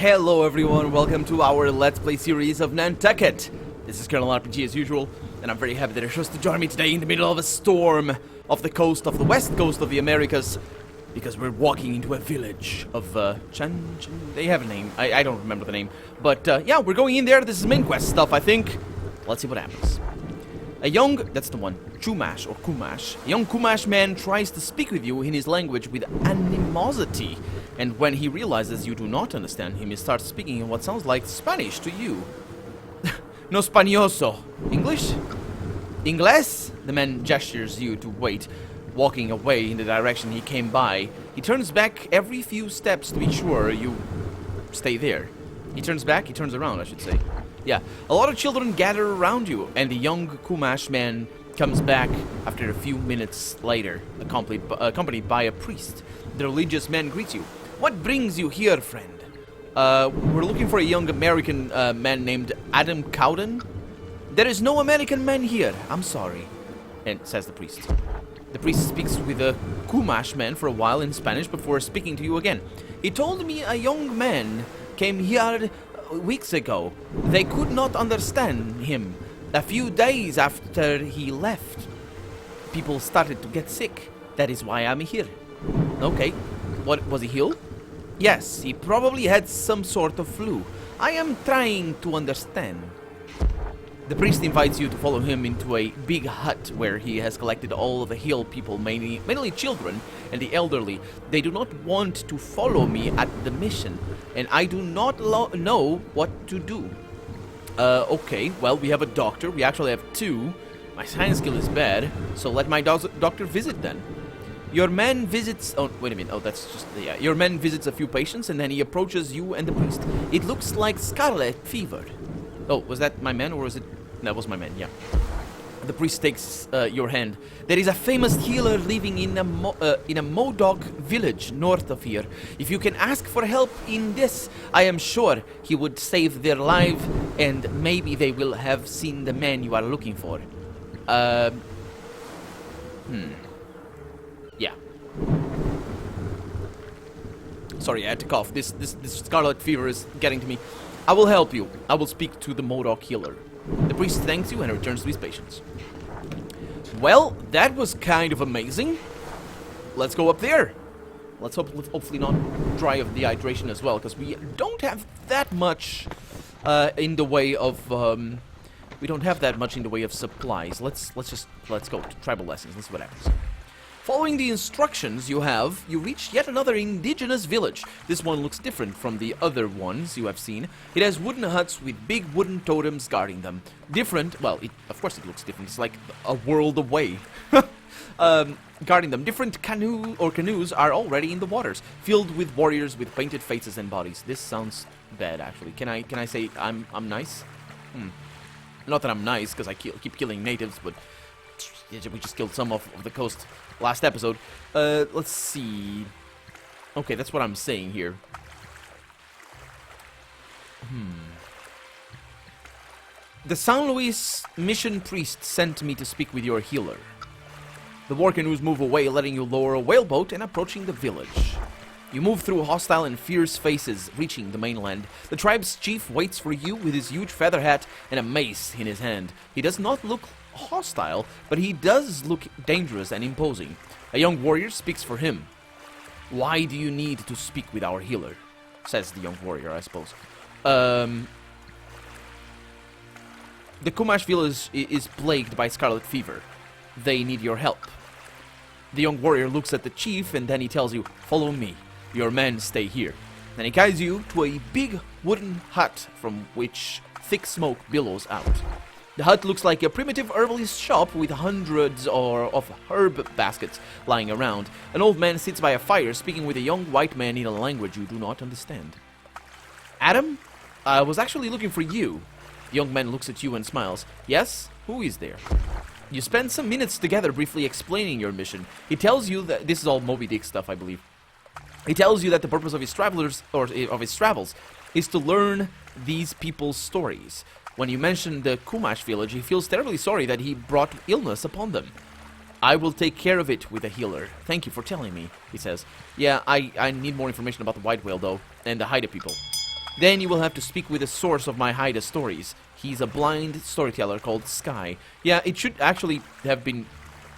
Hello everyone, welcome to our Let's Play series of Nantucket. This is Colonel RPG as usual, and I'm very happy that you're chose to join me today in the middle of a storm off the coast of the west coast of the Americas, because we're walking into a village of they have a name, I don't remember the name, but yeah, we're going in there. This is main quest stuff, I think. Let's see what happens. A young, that's the one, Chumash or Kumash. A young Kumash man tries to speak with you in his language with animosity. And when he realizes you do not understand him, he starts speaking in what sounds like Spanish to you. No españoso. English? Inglés? The man gestures you to wait, walking away in the direction he came by. He turns back every few steps to be sure you stay there. He turns around, I should say. Yeah, a lot of children gather around you, and the young Kumash man comes back after a few minutes later, accompanied by a priest. The religious man greets you. What brings you here, friend? We're looking for a young American man named Adam Cowden. There is no American man here, I'm sorry, and says the priest. The priest speaks with a Kumash man for a while in Spanish before speaking to you again. He told me a young man came here weeks ago. They could not understand him. A few days after he left, people started to get sick. That is why I'm here. Okay. What, was he ill? Yes, he probably had some sort of flu. I am trying to understand. The priest invites you to follow him into a big hut where he has collected all of the hill people, mainly children and the elderly. They do not want to follow me at the mission, and I do not know what to do. Okay, well, we have a doctor. We actually have two. My science skill is bad, so let my doctor visit then. Your man visits... Oh, wait a minute. Oh, that's just... Yeah. Your man visits a few patients, and then he approaches you and the priest. It looks like scarlet fever. Oh, was that my man, or was it... That was my man, yeah. The priest takes your hand. There is a famous healer living in a Modoc village north of here. If you can ask for help in this, I am sure he would save their life, and maybe they will have seen the man you are looking for. Yeah. Sorry, I had to cough. This scarlet fever is getting to me. I will help you. I will speak to the Modoc healer. The priest thanks you and returns to his patients. Well, that was kind of amazing. Let's go up there. Let's hopefully not dry of dehydration as well, because we don't have that much in the way of we don't have that much in the way of supplies. Let's go to tribal lessons. Let's see what happens. Following the instructions you reach yet another indigenous village. This one looks different from the other ones you have seen. It has wooden huts with big wooden totems guarding them. Different, well, of course it looks different. It's like a world away. Guarding them. Different canoes are already in the waters, filled with warriors with painted faces and bodies. This sounds bad, actually. Can I say I'm nice? Not that I'm nice, because I keep killing natives, but we just killed some of the coast last episode. Let's see. Okay, that's what I'm saying here. The San Luis mission priest sent me to speak with your healer. The war canoes move away, letting you lower a whaleboat and approaching the village. You move through hostile and fierce faces, reaching the mainland. The tribe's chief waits for you with his huge feather hat and a mace in his hand. He does not look hostile, but he does look dangerous and imposing. A young warrior speaks for him. Why do you need to speak with our healer? Says the young warrior, I suppose. The Kumash village is plagued by scarlet fever. They need your help. The young warrior looks at the chief, and then he tells you, follow me. Your men stay here. Then he guides you to a big wooden hut from which thick smoke billows out. The hut looks like a primitive herbalist shop with hundreds of herb baskets lying around. An old man sits by a fire speaking with a young white man in a language you do not understand. Adam? I was actually looking for you. The young man looks at you and smiles. Yes? Who is there? You spend some minutes together briefly explaining your mission. He tells you that this is all Moby Dick stuff, I believe. He tells you that the purpose of his travels is to learn these people's stories. When you mention the Kumash village, he feels terribly sorry that he brought illness upon them. I will take care of it with a healer. Thank you for telling me, he says. Yeah, I need more information about the white whale, though, and the Haida people. Then you will have to speak with the source of my Haida stories. He's a blind storyteller called Sky. Yeah, it should actually have been...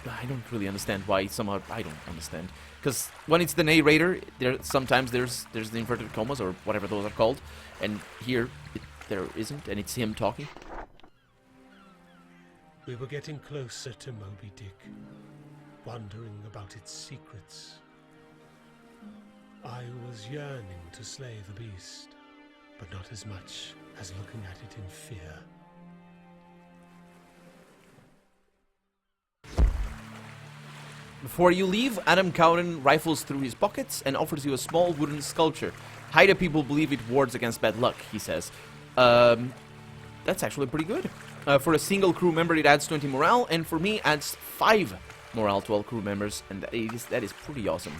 I don't really understand why somehow... I don't understand. Because when it's the narrator, sometimes there's the inverted commas or whatever those are called. And here, there isn't, and it's him talking. We were getting closer to Moby Dick, wondering about its secrets. I was yearning to slay the beast, but not as much as looking at it in fear. Before you leave, Adam Cowden rifles through his pockets and offers you a small wooden sculpture. Haida people believe it wards against bad luck, he says. That's actually pretty good. For a single crew member, it adds 20 morale, and for me, adds 5 morale to all crew members, and that is pretty awesome.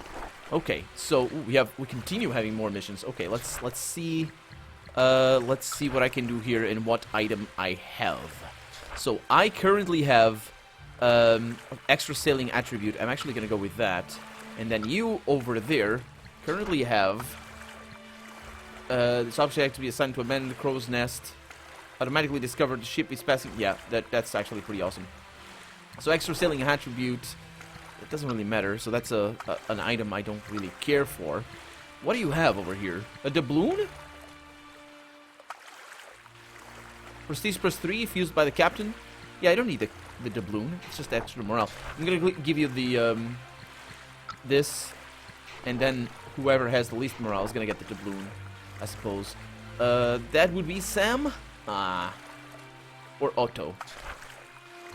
Okay, so we continue having more missions. Okay, let's see what I can do here and what item I have. So I currently have extra sailing attribute. I'm actually gonna go with that, and then you over there currently have this object to be assigned to a man in the crow's nest. Automatically discovered the ship is passing. Yeah, that's actually pretty awesome. So extra sailing attribute, it doesn't really matter. So that's an item I don't really care for. What do you have over here? A doubloon? Prestige +3 if used by the captain. Yeah, I don't need the doubloon. It's just extra morale. I'm gonna give you the this, and then whoever has the least morale is gonna get the doubloon, I suppose. That would be Sam. Or Otto.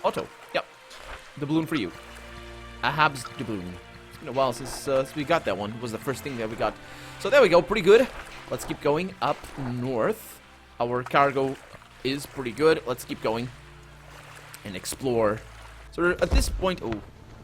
Otto, yep. Doubloon for you. Ahab's doubloon. It's been a while since we got that one. It was the first thing that we got. So there we go, pretty good. Let's keep going up north. Our cargo is pretty good. Let's keep going and explore. So at this point, oh,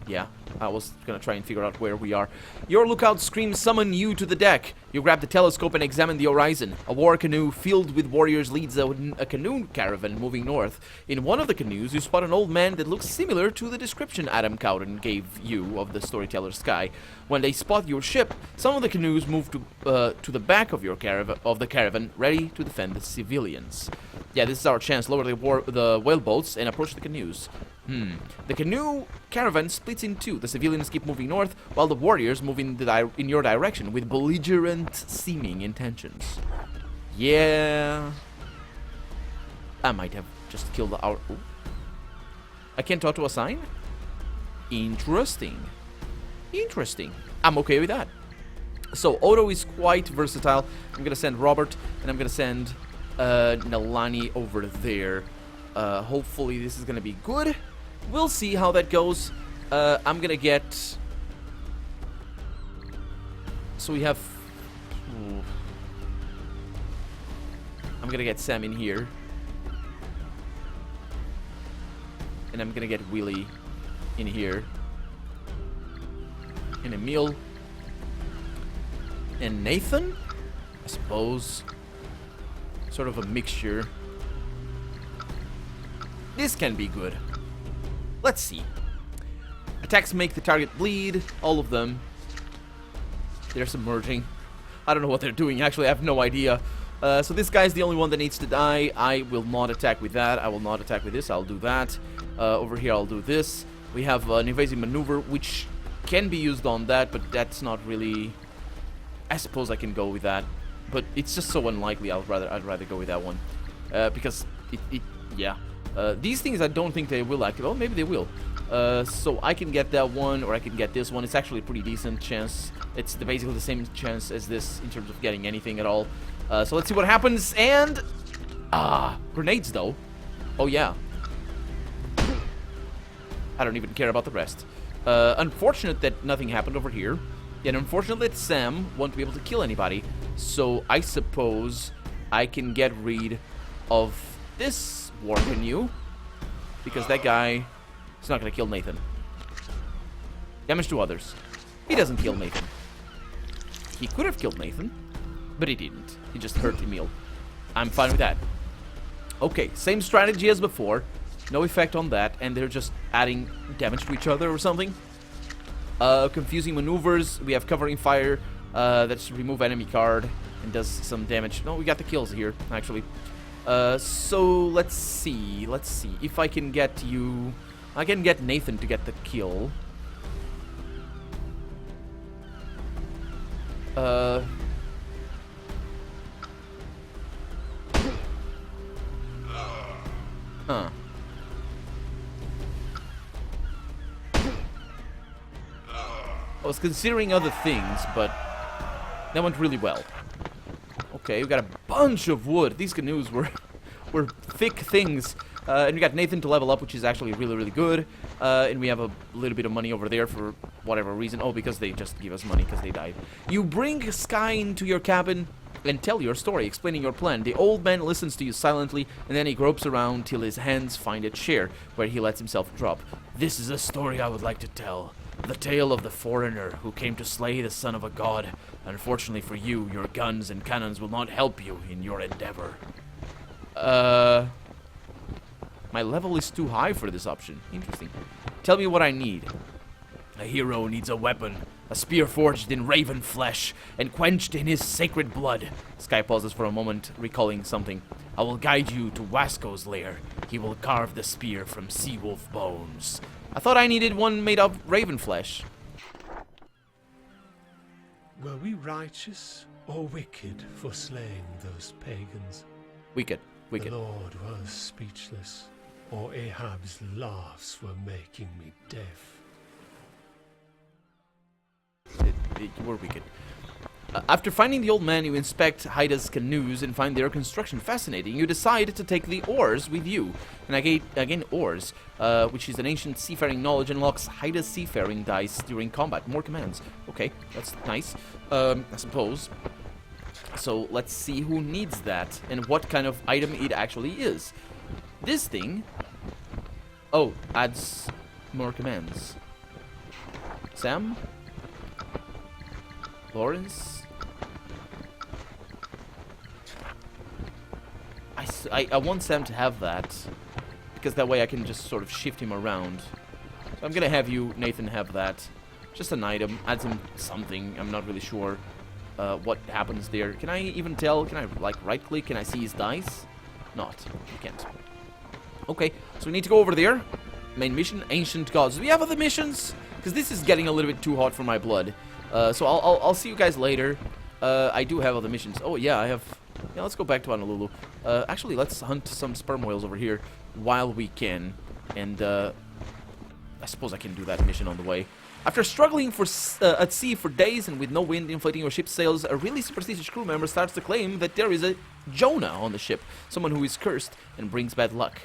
yeah, I was gonna try and figure out where we are. Your lookout screams summon you to the deck. You grab the telescope and examine the horizon. A war canoe filled with warriors leads a canoe caravan moving north. In one of the canoes, you spot an old man that looks similar to the description Adam Cowden gave you of the storyteller Sky. When they spot your ship, some of the canoes move to the back of your caravan, ready to defend the civilians. Yeah, this is our chance. Lower the whaleboats and approach the canoes. The canoe caravan splits in two. The civilians keep moving north, while the warriors move in your direction with belligerent seeming intentions. Yeah. I might have just killed our... Ooh. I can't talk to a sign? Interesting. Interesting. I'm okay with that. So, Otto is quite versatile. I'm gonna send Robert, and I'm gonna send Nalani over there. Hopefully this is gonna be good. We'll see how that goes. I'm gonna get... So we have... Ooh. I'm gonna get Sam in here. And I'm gonna get Willie in here. And Emil. And Nathan? I suppose. Sort of a mixture. This can be good. Let's see. Attacks make the target bleed. All of them. They're submerging. I don't know what they're doing. Actually, I have no idea. So this guy's the only one that needs to die. I will not attack with that. I will not attack with this. I'll do that. Over here, I'll do this. We have an evasive maneuver, which can be used on that, but that's not really... I suppose I can go with that. But it's just so unlikely. I'd rather go with that one. Because yeah. These things I don't think they will activate. Well, maybe they will. So I can get that one, or I can get this one. It's actually a pretty decent chance. It's basically the same chance as this in terms of getting anything at all. So let's see what happens. And grenades though. Oh yeah. I don't even care about the rest. Unfortunate that nothing happened over here. And unfortunate that Sam won't be able to kill anybody. So I suppose I can get rid of this war canoe, because that guy is not going to kill Nathan. Damage to others. He doesn't kill Nathan. He could have killed Nathan, but he didn't. He just hurt Emil. I'm fine with that. Okay, same strategy as before. No effect on that, and they're just adding damage to each other or something. Confusing maneuvers. We have covering fire. That's remove enemy card. and does some damage. No, we got the kills here, actually. So let's see. Let's see if I can get you. I can get Nathan to get the kill. Huh. I was considering other things, but that went really well. Okay, we got a bunch of wood. These canoes were thick things. And we got Nathan to level up, which is actually really, really good. And we have a little bit of money over there for whatever reason. Oh, because they just give us money because they died. You bring Sky into your cabin and tell your story, explaining your plan. The old man listens to you silently, and then he gropes around till his hands find a chair, where he lets himself drop. This is a story I would like to tell. The tale of the foreigner who came to slay the son of a god. Unfortunately for you, your guns and cannons will not help you in your endeavor. My level is too high for this option. Interesting. Tell me what I need. A hero needs a weapon. A spear forged in raven flesh and quenched in his sacred blood. Sky pauses for a moment, recalling something. I will guide you to Wasco's lair. He will carve the spear from sea wolf bones. I thought I needed one made of raven flesh. Were we righteous or wicked for slaying those pagans? Wicked. Wicked. The Lord was speechless, or Ahab's laughs were making me deaf. You were wicked. After finding the old man, you inspect Haida's canoes and find their construction fascinating. You decide to take the oars with you. And again, oars, which is an ancient seafaring knowledge, unlocks Haida's seafaring dice during combat. More commands. Okay, that's nice, I suppose. So let's see who needs that and what kind of item it actually is. This thing... Oh, adds more commands. Sam? Lawrence? I want Sam to have that, because that way I can just sort of shift him around. So I'm gonna have you, Nathan, have that. Just an item, adds him something, I'm not really sure what happens there. Can I even tell? Can I, like, right-click? Can I see his dice? Not. You can't. Okay, so we need to go over there. Main mission, Ancient Gods. Do we have other missions? Because this is getting a little bit too hot for my blood. So I'll see you guys later. I do have other missions. Oh, yeah, I have... Yeah, let's go back to Honolulu. Actually, let's hunt some sperm whales over here while we can. And, I suppose I can do that mission on the way. After struggling at sea for days and with no wind inflating your ship's sails, a really superstitious crew member starts to claim that there is a Jonah on the ship. Someone who is cursed and brings bad luck.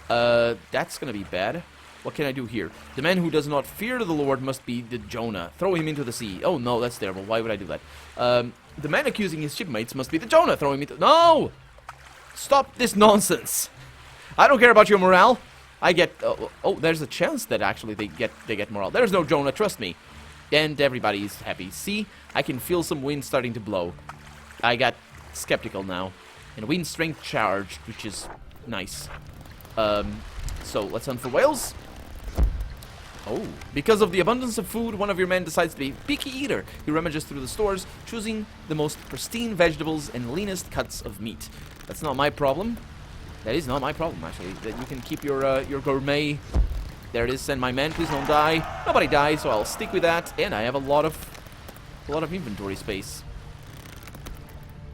That's gonna be bad. What can I do here? The man who does not fear the Lord must be the Jonah. Throw him into the sea. Oh no, that's terrible. Why would I do that? The man accusing his shipmates must be the Jonah. Throw him into... No! Stop this nonsense. I don't care about your morale. I get... oh, there's a chance that actually they get morale. There's no Jonah, trust me. And everybody's happy. See? I can feel some wind starting to blow. I got skeptical now. And wind strength charged, which is nice. So let's hunt for whales. Oh, because of the abundance of food, one of your men decides to be a picky eater. He rummages through the stores, choosing the most pristine vegetables and leanest cuts of meat. That's not my problem. That is not my problem, actually. That you can keep your gourmet. There it is. Send my man. Please don't die. Nobody died, so I'll stick with that. And I have a lot of inventory space.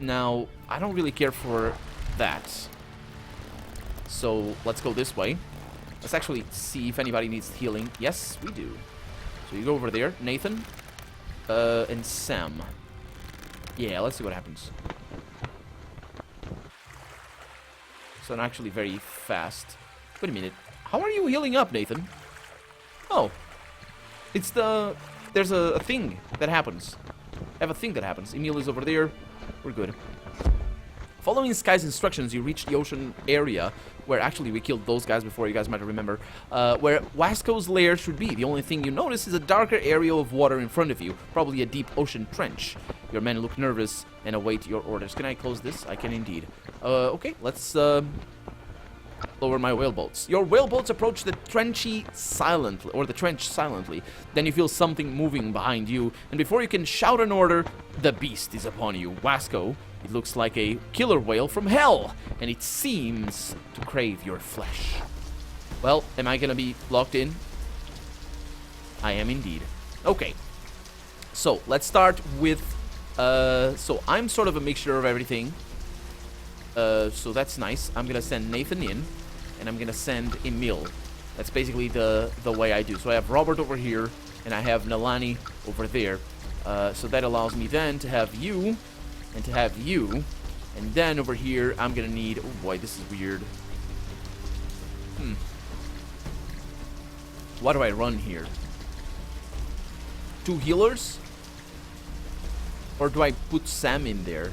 Now, I don't really care for that. So let's go this way. Let's actually see if anybody needs healing. Yes, we do. So you go over there, Nathan, and Sam. Yeah, let's see what happens. So I'm actually very fast. Wait a minute. How are you healing up, Nathan? Oh. It's the... There's a thing that happens. I have a thing that happens. Emil is over there. We're good. Following Sky's instructions, you reach the ocean area, where actually we killed those guys before, you guys might remember, where Wasco's lair should be. The only thing you notice is a darker area of water in front of you, probably a deep ocean trench. Your men look nervous and await your orders. Can I close this? I can indeed. Okay, let's lower my whaleboats. Your whaleboats approach the trench silently. Then you feel something moving behind you, and before you can shout an order, the beast is upon you. Wasco, It looks like a killer whale from hell, and it seems to crave your flesh. Well, am I gonna be locked in? I am indeed. Okay. So, let's start with... so, I'm sort of a mixture of everything. So that's nice. I'm gonna send Nathan in, and I'm gonna send Emil. That's basically the way I do. So I have Robert over here, and I have Nalani over there. So that allows me then to have you, and to have you, and then over here I'm gonna need... Oh boy, this is weird. What do I run here? 2 healers? Or do I put Sam in there?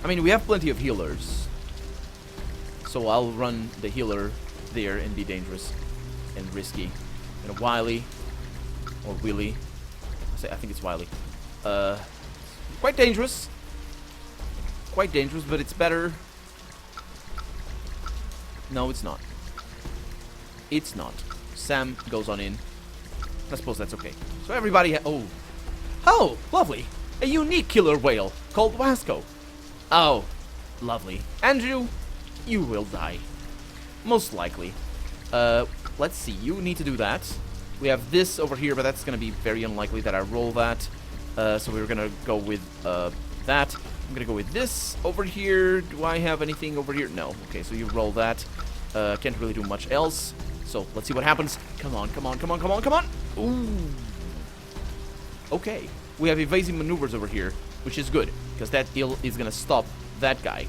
I mean, we have plenty of healers. So I'll run the healer there and be dangerous and risky. And Wiley. Or Willy. I think it's Wiley. Quite dangerous. Quite dangerous, but it's better. No, it's not. It's not. Sam goes on in. I suppose that's okay. So everybody oh. Oh, lovely. A unique killer whale called Wasco. Oh, lovely. Andrew, you will die. Most likely. Let's see. You need to do that. We have this over here, but that's going to be very unlikely that I roll that. So we're going to go with that. I'm going to go with this over here. Do I have anything over here? No. Okay, so you roll that. Can't really do much else. So let's see what happens. Come on, come on, come on, come on, come on. Ooh. Okay. We have evasive maneuvers over here, which is good, because that is going to stop that guy.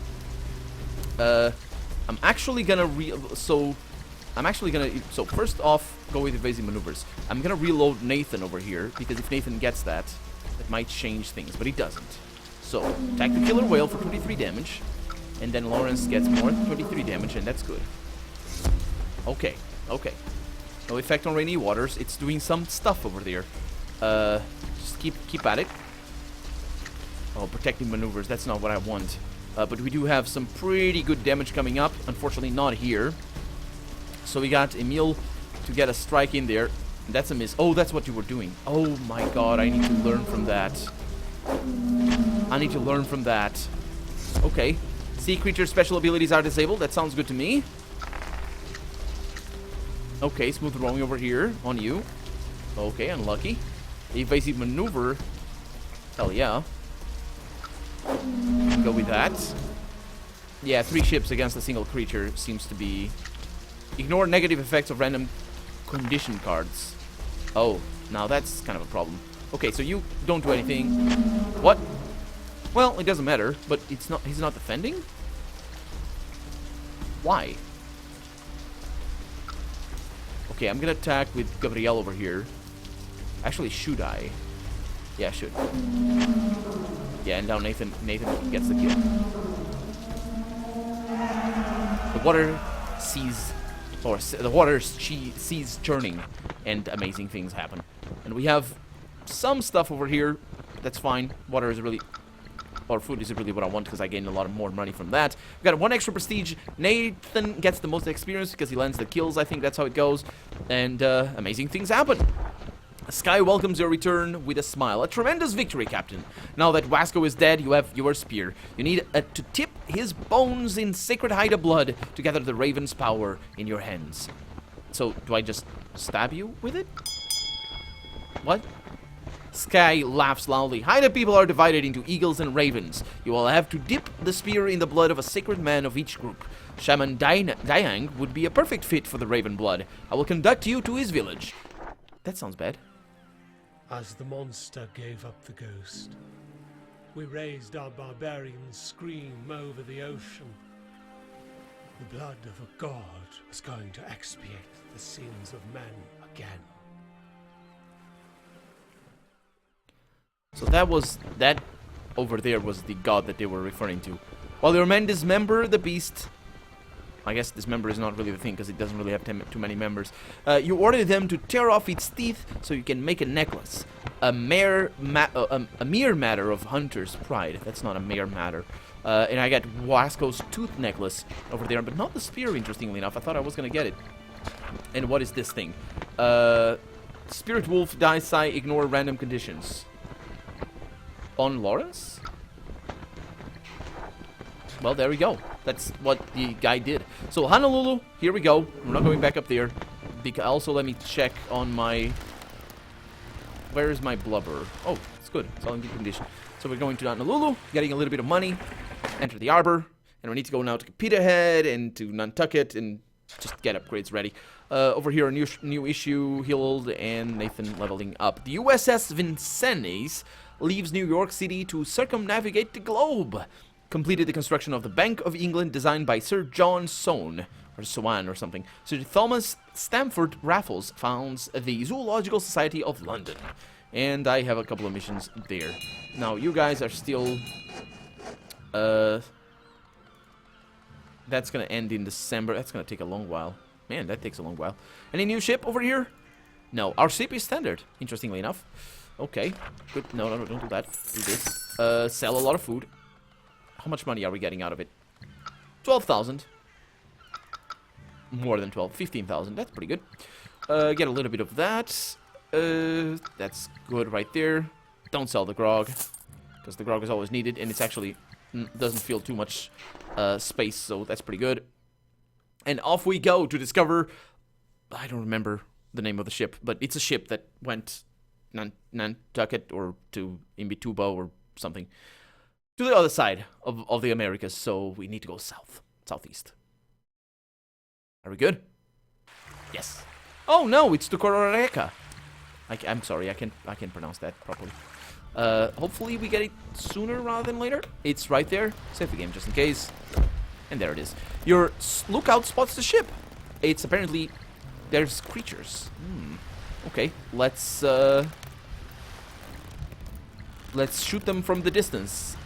I'm actually going to so first off, go with evasive maneuvers. I'm going to reload Nathan over here, because if Nathan gets that, it might change things, but he doesn't. So, attack the killer whale for 23 damage, and then Lawrence gets more, 23 damage, and that's good. Okay, okay. No effect on rainy waters. It's doing some stuff over there. Just keep at it. Oh, protecting maneuvers. That's not what I want. But we do have some pretty good damage coming up. Unfortunately, not here. So we got Emil to get a strike in there. That's a miss. Oh, that's what you were doing. Oh my god, I need to learn from that. I need to learn from that. Okay. Sea creature special abilities are disabled. That sounds good to me. Okay, smooth rolling over here on you. Okay, unlucky. Evasive maneuver. Hell yeah. Go with that. Yeah, 3 ships against a single creature seems to be... Ignore negative effects of random condition cards. Oh, now that's kind of a problem. Okay, so you don't do anything. What? Well, it doesn't matter, but it's not. He's not defending? Why? Okay, I'm gonna attack with Gabriel over here. Actually, should I? Yeah, I should. Yeah, and now Nathan gets the kill. The water sees, or the water sees churning, and amazing things happen. And we have some stuff over here. That's fine. Water is really, or food is really what I want, because I gain a lot more money from that. We got 1 extra prestige. Nathan gets the most experience because he lands the kills. I think that's how it goes. And amazing things happen. Sky welcomes your return with a smile. A tremendous victory, Captain. Now that Wasco is dead, you have your spear. You need to tip his bones in sacred Haida blood to gather the Raven's power in your hands. So, do I just stab you with it? What? Sky laughs loudly. Haida people are divided into eagles and ravens. You will have to dip the spear in the blood of a sacred man of each group. Shaman Dayang would be a perfect fit for the Raven blood. I will conduct you to his village. That sounds bad. As the monster gave up the ghost, we raised our barbarian scream over the ocean. The blood of a god was going to expiate the sins of men again. So that over there was the god that they were referring to. While your men dismember the beast, I guess dismember is not really the thing because it doesn't really have too many members. You order them to tear off its teeth so you can make a necklace. A mere matter of hunter's pride. That's not a mere matter. And I got Wasco's tooth necklace over there, but not the spear, interestingly enough. I thought I was going to get it. And what is this thing? Spirit Wolf, die, sigh, ignore random conditions. On Lawrence? Well, there we go. That's what the guy did. So, Honolulu, here we go. We're not going back up there. Also, let me check on my... Where is my blubber? Oh, it's good. It's all in good condition. So we're going to Honolulu, getting a little bit of money, enter the arbor, and we need to go now to Peterhead and to Nantucket and just get upgrades ready. Over here, a new issue, Hild and Nathan leveling up. The USS Vincennes leaves New York City to circumnavigate the globe. Completed the construction of the Bank of England designed by Sir John Soane, or Swan or something. Sir Thomas Stamford Raffles founds the Zoological Society of London. And I have a couple of missions there. Now, you guys are still... That's gonna end in December. That's gonna take a long while. Man, that takes a long while. Any new ship over here? No, our ship is standard, interestingly enough. Okay, good. No, don't do that. Do this. Sell a lot of food. How much money are we getting out of it? 12,000. More than 12. 15,000. That's pretty good. Get a little bit of that. That's good right there. Don't sell the grog, because the grog is always needed, and it's actually doesn't feel too much space, so that's pretty good. And off we go to discover... I don't remember the name of the ship, but it's a ship that went Nantucket or to Imbituba or something. To the other side of the Americas, so we need to go southeast. Are we good? Yes. Oh no, it's to Kororeka. I'm sorry, I can't pronounce that properly. Hopefully we get it sooner rather than later. It's right there. Save the game just in case. And there it is. Your lookout spots the ship. It's apparently... There's creatures. Okay, let's shoot them from the distance.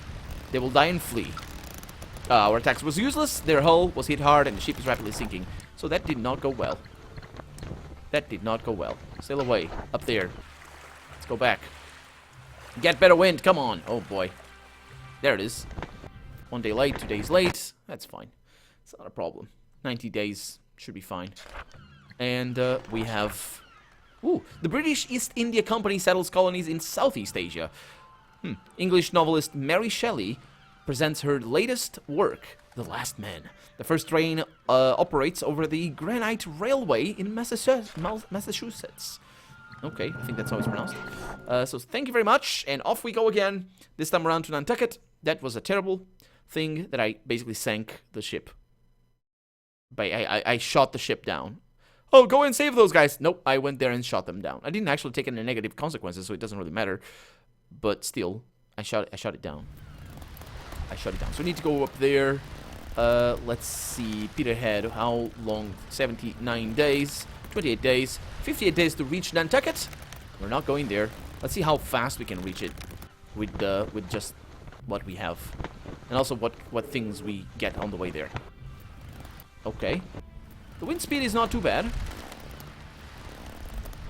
They will die and flee. Our attacks was useless. Their hull was hit hard and the ship is rapidly sinking. So that did not go well. That did not go well. Sail away. Up there. Let's go back. Get better wind. Come on. Oh boy. There it is. 1 day late, 2 days late. That's fine. It's not a problem. 90 days should be fine. And we have... Ooh, the British East India Company settles colonies in Southeast Asia. English novelist Mary Shelley presents her latest work, The Last Man. The first train operates over the Granite Railway in Massachusetts. Okay, I think that's how it's pronounced. So thank you very much, and off we go again. This time around to Nantucket. That was a terrible thing that I basically sank the ship. I shot the ship down. Oh, go and save those guys. Nope, I went there and shot them down. I didn't actually take any negative consequences, so it doesn't really matter. But still, I shot it down. I shot it down. So we need to go up there. Let's see. Peterhead, how long? 79 days. 28 days. 58 days to reach Nantucket. We're not going there. Let's see how fast we can reach it with just what we have. And also what things we get on the way there. Okay. The wind speed is not too bad.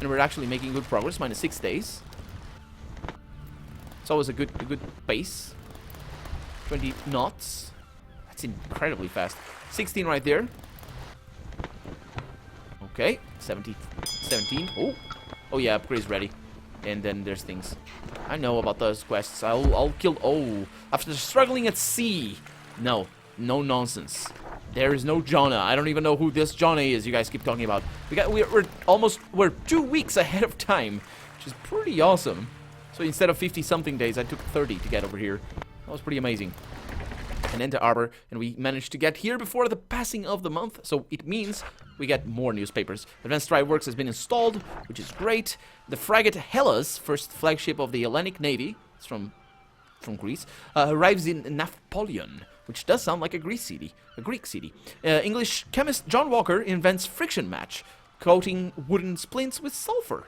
And we're actually making good progress. Minus 6 days. It's always a good pace. 20 knots. That's incredibly fast. 16 right there. Okay. 17. Oh yeah, upgrade's ready. And then there's things. I know about those quests. I'll kill... Oh. After struggling at sea. No. No nonsense. There is no Jonah. I don't even know who this Jonah is you guys keep talking about. We're 2 weeks ahead of time, which is pretty awesome. So instead of 50-something days, I took 30 to get over here. That was pretty amazing. And enter Arbor, and we managed to get here before the passing of the month, so it means we get more newspapers. Advanced Strike Works has been installed, which is great. The frigate Hellas, first flagship of the Hellenic Navy, it's from Greece, arrives in Napoleon, which does sound like a Greek city. English chemist John Walker invents friction match, coating wooden splints with sulfur.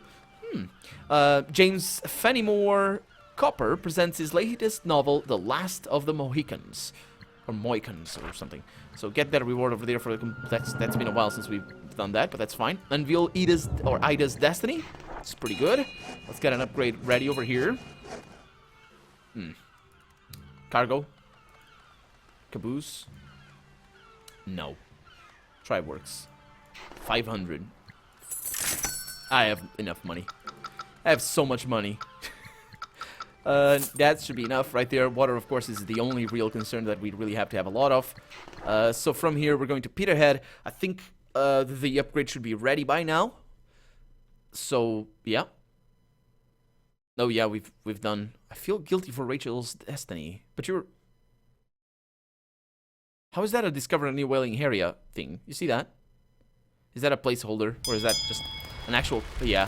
James Fenimore Copper presents his latest novel, The Last of the Mohicans. Or Mohicans, or something. So get that reward over there for that's been a while since we've done that, but that's fine. Unveil Ida's Destiny. It's pretty good. Let's get an upgrade ready over here. Cargo. Caboose. No. Triworks. 500. I have enough money. I have so much money. That should be enough right there. Water, of course, is the only real concern that we really have to have a lot of. So from here, we're going to Peterhead. I think the upgrade should be ready by now. So, yeah. Oh, yeah, we've done... I feel guilty for Rachel's destiny. But you're... How is that a discover a new whaling area thing? You see that? Is that a placeholder? Or is that just an actual... Yeah.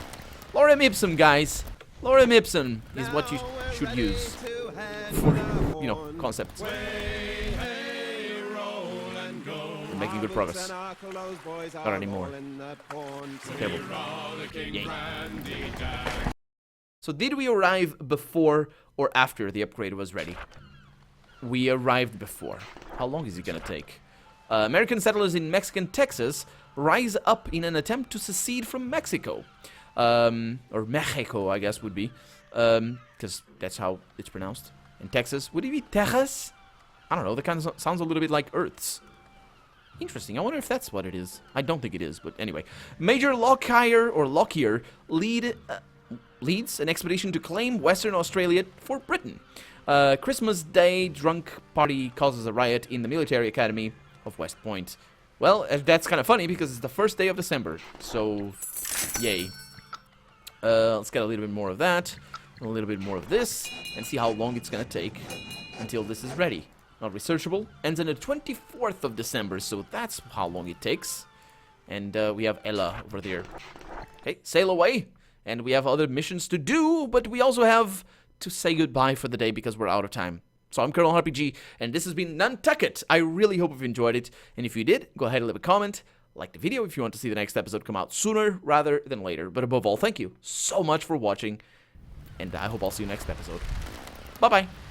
Lorem ipsum, guys. Lorem ipsum is what you should use for, you know, concepts. We're making good progress. Not anymore. Terrible. Yay. So did we arrive before or after the upgrade was ready? We arrived before. How long is it gonna take? American settlers in Mexican Texas rise up in an attempt to secede from Mexico. Or Mexico, I guess, would be. Because that's how it's pronounced. In Texas. Would it be Texas? I don't know. That kind of sounds a little bit like Earth's. Interesting. I wonder if that's what it is. I don't think it is, but anyway. Major Lockyer leads an expedition to claim Western Australia for Britain. Christmas Day drunk party causes a riot in the military academy of West Point. Well, that's kind of funny because it's the first day of December. So, yay. Let's get a little bit more of that, a little bit more of this, and see how long it's gonna take until this is ready. Not researchable. Ends on the 24th of December, so that's how long it takes. And we have Ella over there. Okay, sail away. And we have other missions to do, but we also have to say goodbye for the day because we're out of time. So I'm Colonel RPG, and this has been Nantucket. I really hope you've enjoyed it, and if you did, go ahead and leave a comment. Like the video if you want to see the next episode come out sooner rather than later. But above all, thank you so much for watching, and I hope I'll see you next episode. Bye-bye.